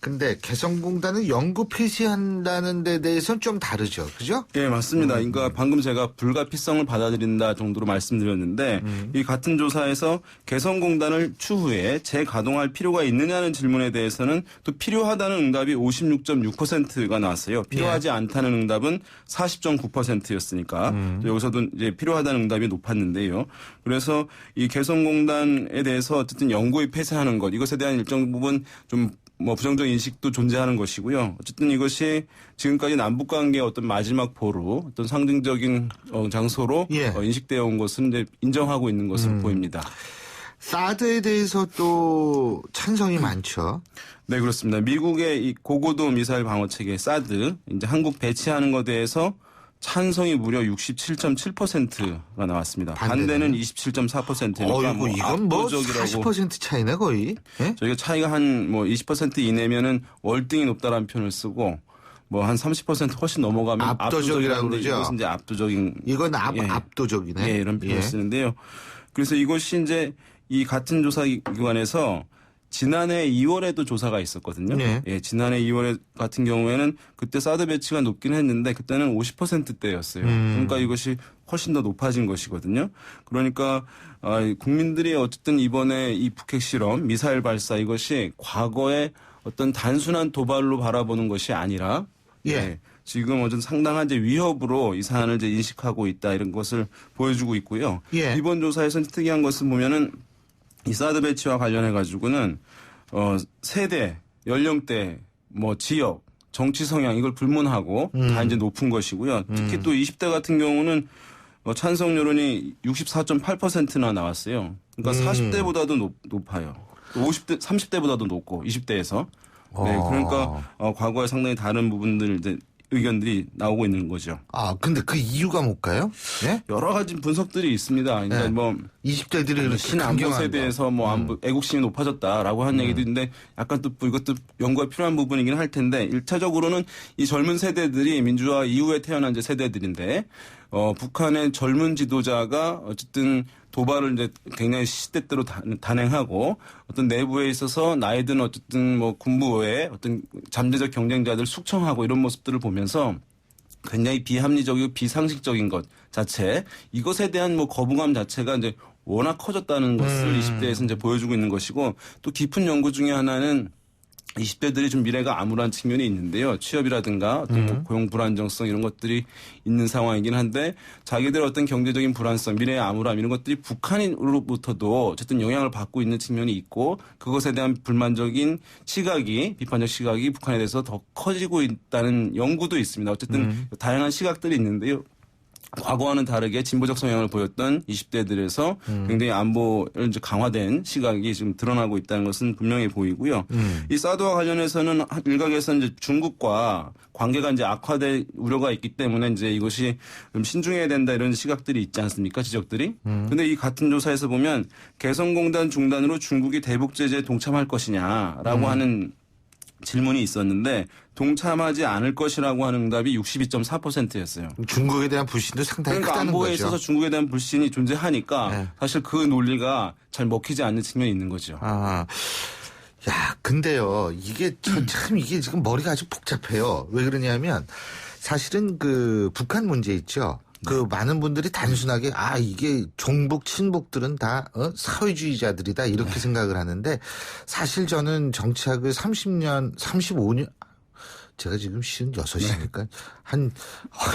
근데 개성공단은 영구 폐쇄한다는 데 대해서는 좀 다르죠. 그죠? 예, 맞습니다. 그러니까 방금 제가 불가피성을 받아들인다 정도로 말씀드렸는데 이 같은 조사에서 개성공단을 추후에 재가동할 필요가 있느냐는 질문에 대해서는 또 필요하다는 응답이 56.6%가 나왔어요. 필요하지 않다는 응답은 40.9%였으니까 여기서도 이제 필요하다는 응답이 높았는데요. 그래서 이 개성공단에 대해서 어쨌든 영구히 폐쇄하는 것, 이것에 대한 일정 부분 좀 부정적 인식도 존재하는 것이고요. 어쨌든 이것이 지금까지 남북 관계의 어떤 마지막 보루, 어떤 상징적인 장소로 인식되어 온 것은 이제 인정하고 있는 것으로 보입니다. 사드에 대해서 또 찬성이 많죠. 네, 그렇습니다. 미국의 이 고고도 미사일 방어 체계 사드, 이제 한국 배치하는 것에 대해서 찬성이 무려 67.7%가 나왔습니다. 반대는 27.4%니까 어이구, 이건 압도적이라고. 40% 차이네 거의. 예? 저희가 차이가 한 20% 이내면은 월등히 높다라는 표현을 쓰고 한 30% 훨씬 넘어가면 압도적이라고 그러죠. 이것은 이제 압도적인. 이건 압도적이네. 예, 이런 표현을 쓰는데요. 그래서 이것이 이제 이 같은 조사 기관에서 지난해 2월에도 조사가 있었거든요. 예, 지난해 2월에 같은 경우에는 그때 사드 배치가 높긴 했는데 그때는 50%대였어요. 그러니까 이것이 훨씬 더 높아진 것이거든요. 그러니까 국민들이 어쨌든 이번에 이 북핵 실험, 미사일 발사 이것이 과거의 어떤 단순한 도발로 바라보는 것이 아니라 지금 어떤 상당한 이제 위협으로 이 사안을 이제 인식하고 있다, 이런 것을 보여주고 있고요. 이번 조사에서 특이한 것을 보면은 이 사드 배치와 관련해 가지고는 세대, 연령대, 지역, 정치 성향 이걸 불문하고 다 이제 높은 것이고요. 특히 또 20대 같은 경우는 찬성 여론이 64.8%나 나왔어요. 그러니까 40대보다도 높아요. 50대, 30대보다도 높고 20대에서. 네, 그러니까 과거에 상당히 다른 부분들 이제 의견들이 나오고 있는 거죠. 근데 그 이유가 뭘까요? 예? 여러 가지 분석들이 있습니다. 그러니까 20대들이 신안보 세대에서 애국심이 높아졌다라고 하는 얘기도 있는데 약간 또 이것도 연구가 필요한 부분이긴 할 텐데 1차적으로는 이 젊은 세대들이 민주화 이후에 태어난 이제 세대들인데 북한의 젊은 지도자가 어쨌든 도발을 이제 굉장히 시대대로 단행하고 어떤 내부에 있어서 나이 든 어쨌든 군부의 어떤 잠재적 경쟁자들 숙청하고 이런 모습들을 보면서 굉장히 비합리적이고 비상식적인 것 자체, 이것에 대한 거부감 자체가 이제 워낙 커졌다는 것을 20대에서 이제 보여주고 있는 것이고, 또 깊은 연구 중에 하나는 20대들이 좀 미래가 암울한 측면이 있는데요. 취업이라든가 어떤 뭐 고용 불안정성 이런 것들이 있는 상황이긴 한데 자기들 어떤 경제적인 불안성, 미래의 암울함 이런 것들이 북한으로부터도 어쨌든 영향을 받고 있는 측면이 있고 그것에 대한 불만적인 시각이 비판적 시각이 북한에 대해서 더 커지고 있다는 연구도 있습니다. 어쨌든 다양한 시각들이 있는데요. 과거와는 다르게 진보적 성향을 보였던 20대들에서 굉장히 안보를 이제 강화된 시각이 지금 드러나고 있다는 것은 분명히 보이고요. 이 사드와 관련해서는 일각에서 이제 중국과 관계가 이제 악화될 우려가 있기 때문에 이제 이것이 좀 신중해야 된다 이런 시각들이 있지 않습니까? 지적들이. 근데 이 같은 조사에서 보면 개성공단 중단으로 중국이 대북 제재에 동참할 것이냐라고 하는 질문이 있었는데 동참하지 않을 것이라고 하는 응답이 62.4%였어요. 중국에 대한 불신도 상당히 그러니까 크다는 안보에 거죠. 있어서 중국에 대한 불신이 존재하니까 사실 그 논리가 잘 먹히지 않는 측면이 있는 거죠. 야, 근데요, 이게 참 이게 지금 머리가 아주 복잡해요. 왜 그러냐면 사실은 그 북한 문제 있죠. 그 많은 분들이 단순하게 이게 종북 친북들은 다 사회주의자들이다 이렇게 생각을 하는데 사실 저는 정치학을 30년 35년 제가 지금 56이니까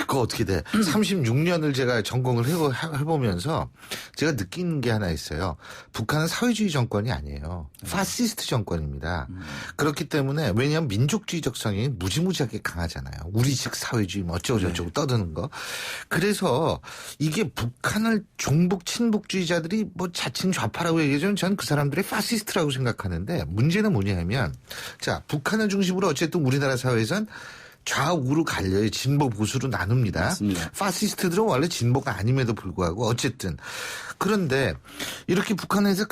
그거 어떻게 돼? 36년을 제가 전공을 해보면서 제가 느낀 게 하나 있어요. 북한은 사회주의 정권이 아니에요. 파시스트 정권입니다. 그렇기 때문에 왜냐하면 민족주의적 성향이 무지무지하게 강하잖아요. 우리식 사회주의 뭐 어쩌고저쩌고 떠드는 거. 그래서 이게 북한을 종북 친북주의자들이 뭐 자칭 좌파라고 얘기하지만 저는 그 사람들의 파시스트라고 생각하는데 문제는 뭐냐면 자 북한을 중심으로 어쨌든 우리나라 사회에선 좌우로 갈려요. 진보 보수로 나눕니다. 맞습니다. 파시스트들은 원래 진보가 아님에도 불구하고 어쨌든 그런데 이렇게 북한에서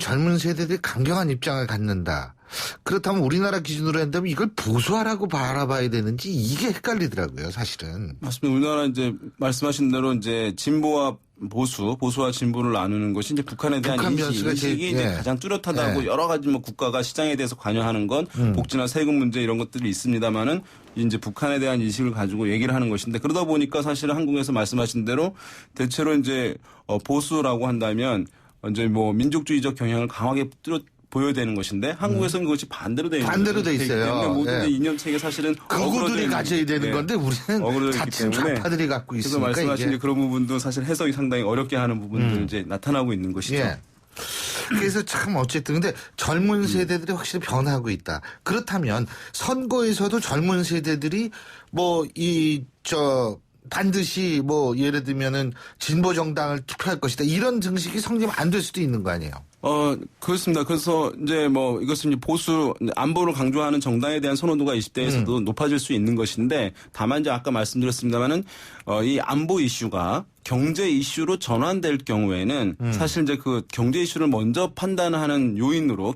젊은 세대들이 강경한 입장을 갖는다. 그렇다면 우리나라 기준으로 한다면 이걸 보수화라고 바라봐야 되는지 이게 헷갈리더라고요, 사실은. 맞습니다. 우리나라 이제 말씀하신 대로 이제 진보와 보수와 진보를 나누는 것이 이제 북한에 대한 인식이 이제 가장 뚜렷하다고 여러 가지 뭐 국가가 시장에 대해서 관여하는 건 복지나 세금 문제 이런 것들이 있습니다만은 이제 북한에 대한 인식을 가지고 얘기를 하는 것인데 그러다 보니까 사실은 한국에서 말씀하신 대로 대체로 이제 보수라고 한다면 이제 뭐 민족주의적 경향을 강하게 보여야 되는 것인데 한국에서는 그것이 반대로 돼 있어요. 모든 이념체계 사실은 그들이 가져야 되는 건데 우리는 자칭 좌파들이 갖고 있으니까 그래서 말씀하신 그런 부분도 사실 해석이 상당히 어렵게 하는 부분들 이제 나타나고 있는 것이죠. 그래서 참 어쨌든 근데 젊은 세대들이 확실히 변하고 있다. 그렇다면 선거에서도 젊은 세대들이 반드시 예를 들면은 진보 정당을 투표할 것이다. 이런 증식이 성립 안 될 수도 있는 거 아니에요? 그렇습니다. 그래서 이제 이것은 보수 안보를 강조하는 정당에 대한 선호도가 20대에서도 높아질 수 있는 것인데 다만 이제 아까 말씀드렸습니다만은 이 안보 이슈가 경제 이슈로 전환될 경우에는 사실 이제 그 경제 이슈를 먼저 판단하는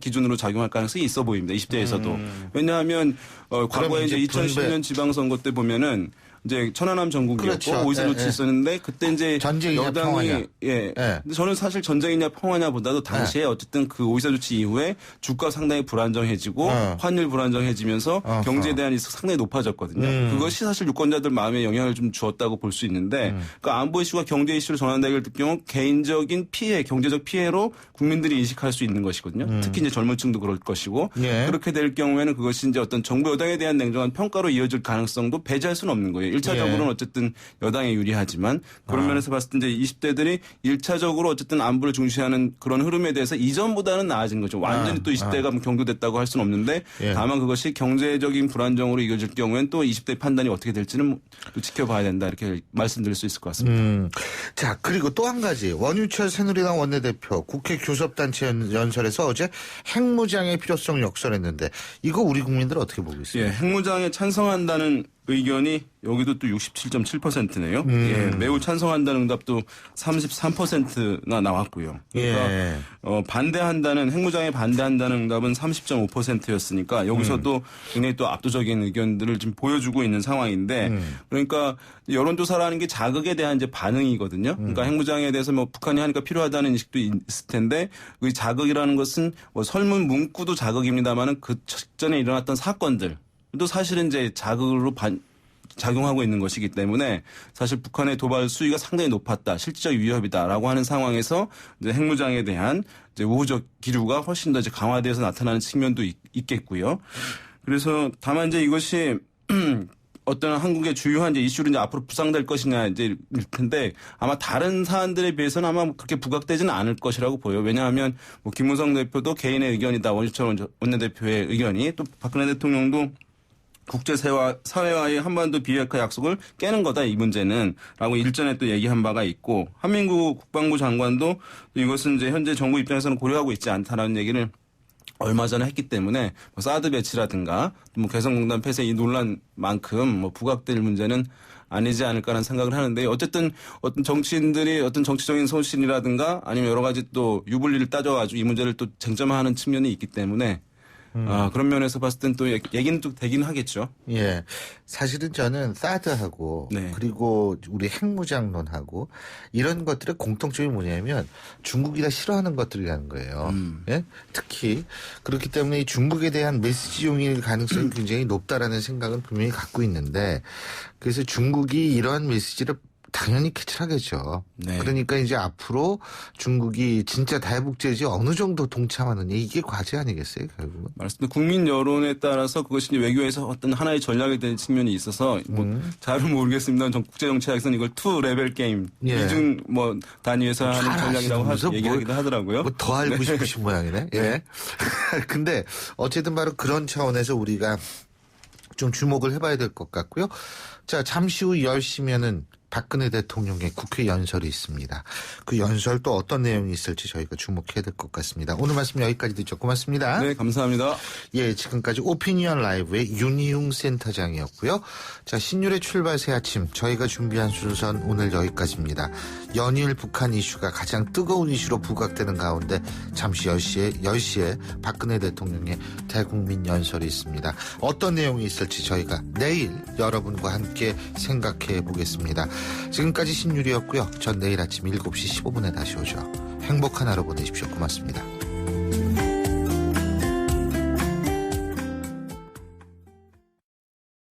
기준으로 작용할 가능성이 있어 보입니다. 20대에서도. 왜냐하면 과거에 이제 2010년 지방선거 때 보면은 이제 천안함 전국이었고 오이사 조치 있었는데 그때 이제 여당이 근데 저는 사실 전쟁이냐 평화냐보다도 당시에 어쨌든 그 오이사 조치 이후에 주가 상당히 불안정해지고 환율 불안정해지면서 경제에 대한 이익이 상당히 높아졌거든요. 그것이 사실 유권자들 마음에 영향을 좀 주었다고 볼 수 있는데 그 안보 이슈가 경제 이슈로 전환되게 될 경우 개인적인 피해, 경제적 피해로 국민들이 인식할 수 있는 것이거든요. 특히 이제 젊은층도 그럴 것이고 그렇게 될 경우에는 그것이 이제 어떤 정부 여당에 대한 냉정한 평가로 이어질 가능성도 배제할 수는 없는 거예요. 1차적으로는 어쨌든 여당에 유리하지만 그런 면에서 봤을 때 이제 20대들이 1차적으로 어쨌든 안보를 중시하는 그런 흐름에 대해서 이전보다는 나아진 거죠. 완전히 또 20대가 경도됐다고 할 수는 없는데 다만 그것이 경제적인 불안정으로 이어질 경우엔 또 20대 판단이 어떻게 될지는 또 지켜봐야 된다 이렇게 말씀드릴 수 있을 것 같습니다. 자 그리고 또 한 가지 원유철 새누리당 원내대표 국회 교섭단체 연설에서 어제 핵무장의 필요성 역설했는데 이거 우리 국민들 어떻게 보고 있어요? 핵무장에 찬성한다는 의견이 여기도 또 67.7%네요. 매우 찬성한다는 응답도 33%나 나왔고요. 그러니까 반대한다는 핵무장에 반대한다는 응답은 30.5%였으니까 여기서도 굉장히 또 압도적인 의견들을 지금 보여주고 있는 상황인데 그러니까 여론조사라는 게 자극에 대한 이제 반응이거든요. 그러니까 핵무장에 대해서 북한이 하니까 필요하다는 인식도 있을 텐데 그 자극이라는 것은 설문 문구도 자극입니다만은 그 직전에 일어났던 사건들 또 사실은 이제 자극으로 작용하고 있는 것이기 때문에 사실 북한의 도발 수위가 상당히 높았다, 실질적 위협이다라고 하는 상황에서 이제 핵무장에 대한 이제 우호적 기류가 훨씬 더 이제 강화돼서 나타나는 측면도 있겠고요. 그래서 다만 이제 이것이 어떤 한국의 주요한 이제 이슈로 이제 앞으로 부상될 것이냐 이제 일 텐데 아마 다른 사안들에 비해서는 아마 그렇게 부각되지는 않을 것이라고 보여요. 왜냐하면 뭐 김무성 대표도 개인의 의견이다, 원유철 원내대표의 의견이, 또 박근혜 대통령도 국제사회와의 한반도 비핵화 약속을 깨는 거다, 이 문제는 라고 일전에 또 얘기한 바가 있고, 한민구 국방부 장관도 이것은 이제 현재 정부 입장에서는 고려하고 있지 않다라는 얘기를 얼마 전에 했기 때문에 뭐 사드 배치라든가 뭐 개성공단 폐쇄 이 논란만큼 뭐 부각될 문제는 아니지 않을까라는 생각을 하는데, 어쨌든 어떤 정치인들이 어떤 정치적인 소신이라든가 아니면 여러 가지 또 유불리를 따져가지고 이 문제를 또 쟁점화하는 측면이 있기 때문에 그런 면에서 봤을 땐 또 얘기는 또 되긴 하겠죠. 예. 사실은 저는 사드하고 네. 그리고 우리 핵무장론하고 이런 것들의 공통점이 뭐냐면 중국이라 싫어하는 것들이라는 거예요. 예? 특히 그렇기 때문에 이 중국에 대한 메시지용일 가능성이 굉장히 높다라는 생각은 분명히 갖고 있는데, 그래서 중국이 이러한 메시지를 당연히 캐치하겠죠. 네. 그러니까 이제 앞으로 중국이 진짜 다해북제지 어느 정도 동참하느냐, 이게 과제 아니겠어요, 결국은? 말씀드린 국민 여론에 따라서 그것이 이제 외교에서 어떤 하나의 전략이 되는 측면이 있어서 뭐 잘은 모르겠습니다. 국제 정치학에서는 이걸 투 레벨 게임, 예. 이중 뭐 단위에서 하는 전략이라고 얘기하기도 하더라고요. 뭐 더 알고 네. 싶으신 모양이네. 예. 근데 어쨌든 바로 그런 차원에서 우리가 좀 주목을 해봐야 될 것 같고요. 자, 잠시 후 10시면은 박근혜 대통령의 국회 연설이 있습니다. 그 연설 또 어떤 내용이 있을지 저희가 주목해야 될 것 같습니다. 오늘 말씀 여기까지 듣죠. 고맙습니다. 네, 감사합니다. 예, 지금까지 오피니언 라이브의 윤희웅 센터장이었고요. 자, 신율의 출발 새 아침, 저희가 준비한 순서는 오늘 여기까지입니다. 연일 북한 이슈가 가장 뜨거운 이슈로 부각되는 가운데 잠시 10시에 박근혜 대통령의 대국민 연설이 있습니다. 어떤 내용이 있을지 저희가 내일 여러분과 함께 생각해 보겠습니다. 지금까지 신율이었고요. 전 내일 아침 7시 15분에 다시 오죠. 행복한 하루 보내십시오. 고맙습니다.